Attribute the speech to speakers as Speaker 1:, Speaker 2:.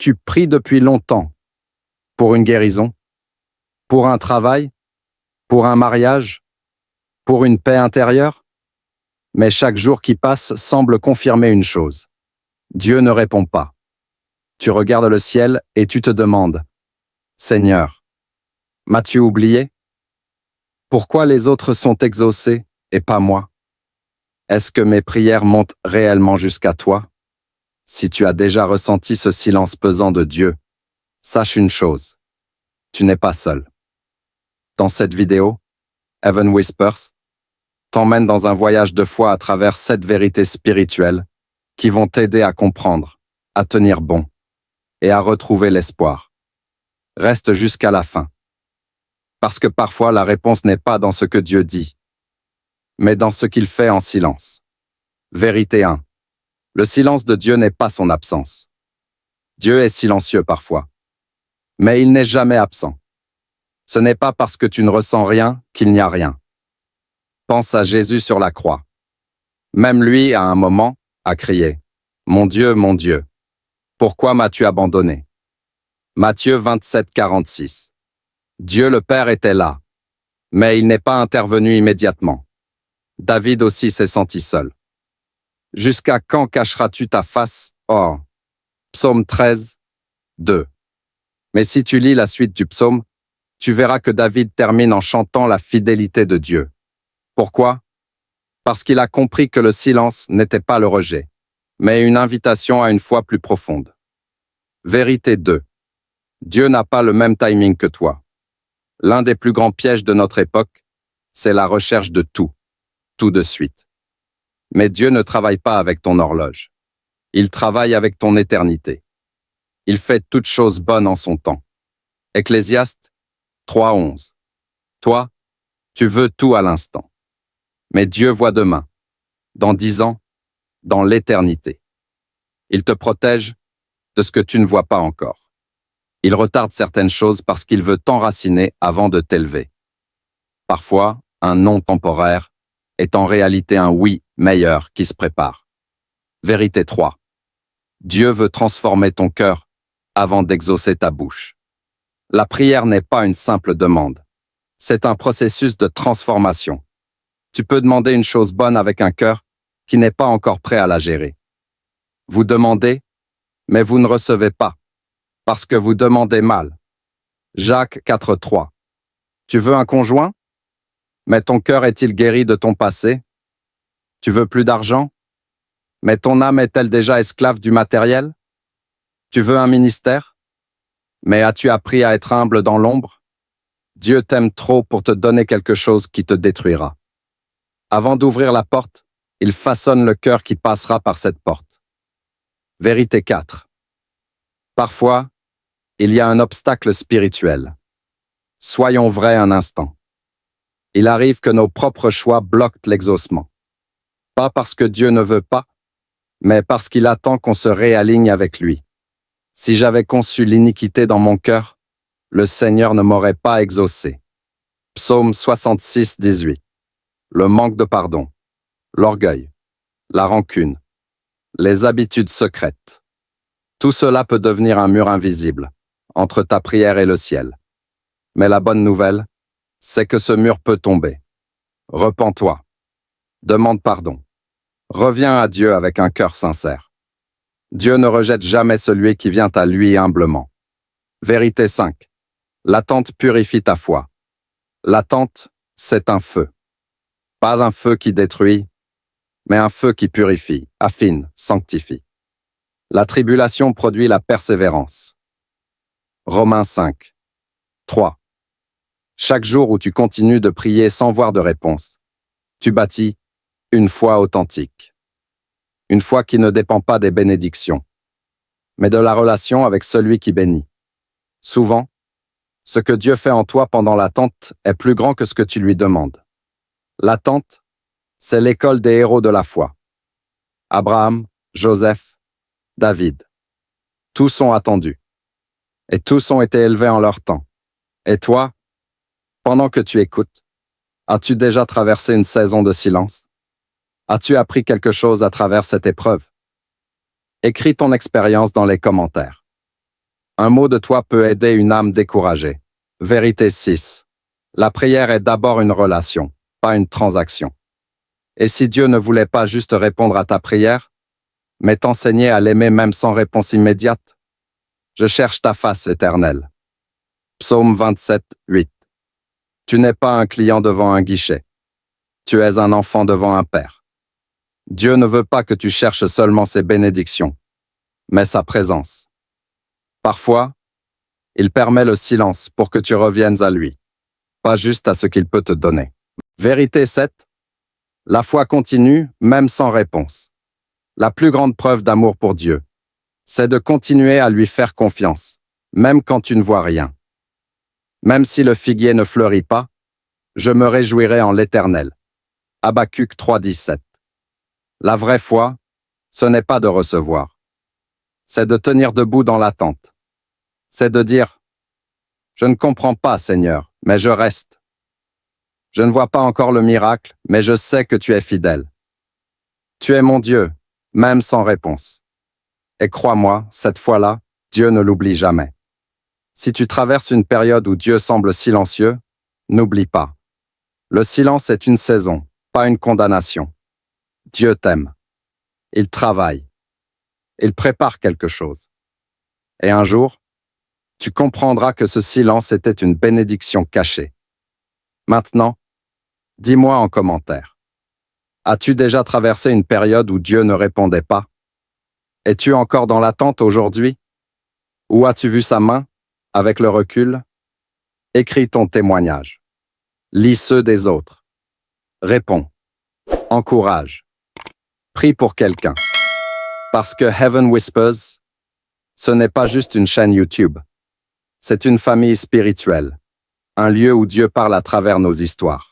Speaker 1: Tu pries depuis longtemps. Pour une guérison? Pour un travail? Pour un mariage? Pour une paix intérieure? Mais chaque jour qui passe semble confirmer une chose. Dieu ne répond pas. Tu regardes le ciel et tu te demandes, « Seigneur, m'as-tu oublié? Pourquoi les autres sont exaucés et pas moi? Est-ce que mes prières montent réellement jusqu'à toi? » Si tu as déjà ressenti ce silence pesant de Dieu, sache une chose, tu n'es pas seul. Dans cette vidéo, Heaven Whispers t'emmène dans un voyage de foi à travers 7 vérités spirituelles qui vont t'aider à comprendre, à tenir bon et à retrouver l'espoir. Reste jusqu'à la fin. Parce que parfois la réponse n'est pas dans ce que Dieu dit, mais dans ce qu'il fait en silence. Vérité 1. Le silence de Dieu n'est pas son absence. Dieu est silencieux parfois, mais il n'est jamais absent. Ce n'est pas parce que tu ne ressens rien qu'il n'y a rien. Pense à Jésus sur la croix. Même lui, à un moment, a crié « Mon Dieu, pourquoi m'as-tu abandonné ?» Matthieu 27, 46. Dieu le Père était là, mais il n'est pas intervenu immédiatement. David aussi s'est senti seul. Jusqu'à quand cacheras-tu ta face? Oh. Psaume 13, 2. Mais si tu lis la suite du psaume, tu verras que David termine en chantant la fidélité de Dieu. Pourquoi? Parce qu'il a compris que le silence n'était pas le rejet, mais une invitation à une foi plus profonde. Vérité 2. Dieu n'a pas le même timing que toi. L'un des plus grands pièges de notre époque, c'est la recherche de tout de suite. Mais Dieu ne travaille pas avec ton horloge. Il travaille avec ton éternité. Il fait toutes choses bonnes en son temps. Ecclésiaste 3:11. Toi, tu veux tout à l'instant. Mais Dieu voit demain, dans 10 ans, dans l'éternité. Il te protège de ce que tu ne vois pas encore. Il retarde certaines choses parce qu'il veut t'enraciner avant de t'élever. Parfois, un non temporaire est en réalité un oui meilleur qui se prépare. Vérité 3. Dieu veut transformer ton cœur avant d'exaucer ta bouche. La prière n'est pas une simple demande. C'est un processus de transformation. Tu peux demander une chose bonne avec un cœur qui n'est pas encore prêt à la gérer. Vous demandez, mais vous ne recevez pas, parce que vous demandez mal. Jacques 4:3. Tu veux un conjoint? Mais ton cœur est-il guéri de ton passé? Tu veux plus d'argent? Mais ton âme est-elle déjà esclave du matériel? Tu veux un ministère? Mais as-tu appris à être humble dans l'ombre? Dieu t'aime trop pour te donner quelque chose qui te détruira. Avant d'ouvrir la porte, il façonne le cœur qui passera par cette porte. Vérité 4. Parfois, il y a un obstacle spirituel. Soyons vrais un instant. Il arrive que nos propres choix bloquent l'exaucement. Pas parce que Dieu ne veut pas, mais parce qu'il attend qu'on se réaligne avec lui. Si j'avais conçu l'iniquité dans mon cœur, le Seigneur ne m'aurait pas exaucé. Psaume 66, 18. Le manque de pardon, l'orgueil, la rancune, les habitudes secrètes. Tout cela peut devenir un mur invisible entre ta prière et le ciel. Mais la bonne nouvelle, c'est que ce mur peut tomber. Repens-toi. Demande pardon. Reviens à Dieu avec un cœur sincère. Dieu ne rejette jamais celui qui vient à lui humblement. Vérité 5. L'attente purifie ta foi. L'attente, c'est un feu. Pas un feu qui détruit, mais un feu qui purifie, affine, sanctifie. La tribulation produit la persévérance. Romains 5. 3. Chaque jour où tu continues de prier sans voir de réponse, tu bâtis une foi authentique. Une foi qui ne dépend pas des bénédictions, mais de la relation avec celui qui bénit. Souvent, ce que Dieu fait en toi pendant l'attente est plus grand que ce que tu lui demandes. L'attente, c'est l'école des héros de la foi. Abraham, Joseph, David. Tous ont attendu. Et tous ont été élevés en leur temps. Et toi, pendant que tu écoutes, as-tu déjà traversé une saison de silence? As-tu appris quelque chose à travers cette épreuve? Écris ton expérience dans les commentaires. Un mot de toi peut aider une âme découragée. Vérité 6. La prière est d'abord une relation, pas une transaction. Et si Dieu ne voulait pas juste répondre à ta prière, mais t'enseigner à l'aimer même sans réponse immédiate? Je cherche ta face éternelle. Psaume 27, 8. Tu n'es pas un client devant un guichet. Tu es un enfant devant un père. Dieu ne veut pas que tu cherches seulement ses bénédictions, mais sa présence. Parfois, il permet le silence pour que tu reviennes à lui, pas juste à ce qu'il peut te donner. Vérité 7. La foi continue, même sans réponse. La plus grande preuve d'amour pour Dieu, c'est de continuer à lui faire confiance, même quand tu ne vois rien. Même si le figuier ne fleurit pas, je me réjouirai en l'Éternel. Habacuc 3,17. La vraie foi, ce n'est pas de recevoir. C'est de tenir debout dans l'attente. C'est de dire « Je ne comprends pas, Seigneur, mais je reste. Je ne vois pas encore le miracle, mais je sais que tu es fidèle. Tu es mon Dieu, même sans réponse. Et crois-moi, cette fois-là, Dieu ne l'oublie jamais. Si tu traverses une période où Dieu semble silencieux, n'oublie pas. Le silence est une saison, pas une condamnation. Dieu t'aime. Il travaille. Il prépare quelque chose. Et un jour, tu comprendras que ce silence était une bénédiction cachée. Maintenant, dis-moi en commentaire. As-tu déjà traversé une période où Dieu ne répondait pas? Es-tu encore dans l'attente aujourd'hui? Ou as-tu vu sa main, avec le recul? Écris ton témoignage. Lis ceux des autres. Réponds. Encourage. Prie pour quelqu'un. Parce que Heaven Whispers, ce n'est pas juste une chaîne YouTube. C'est une famille spirituelle. Un lieu où Dieu parle à travers nos histoires.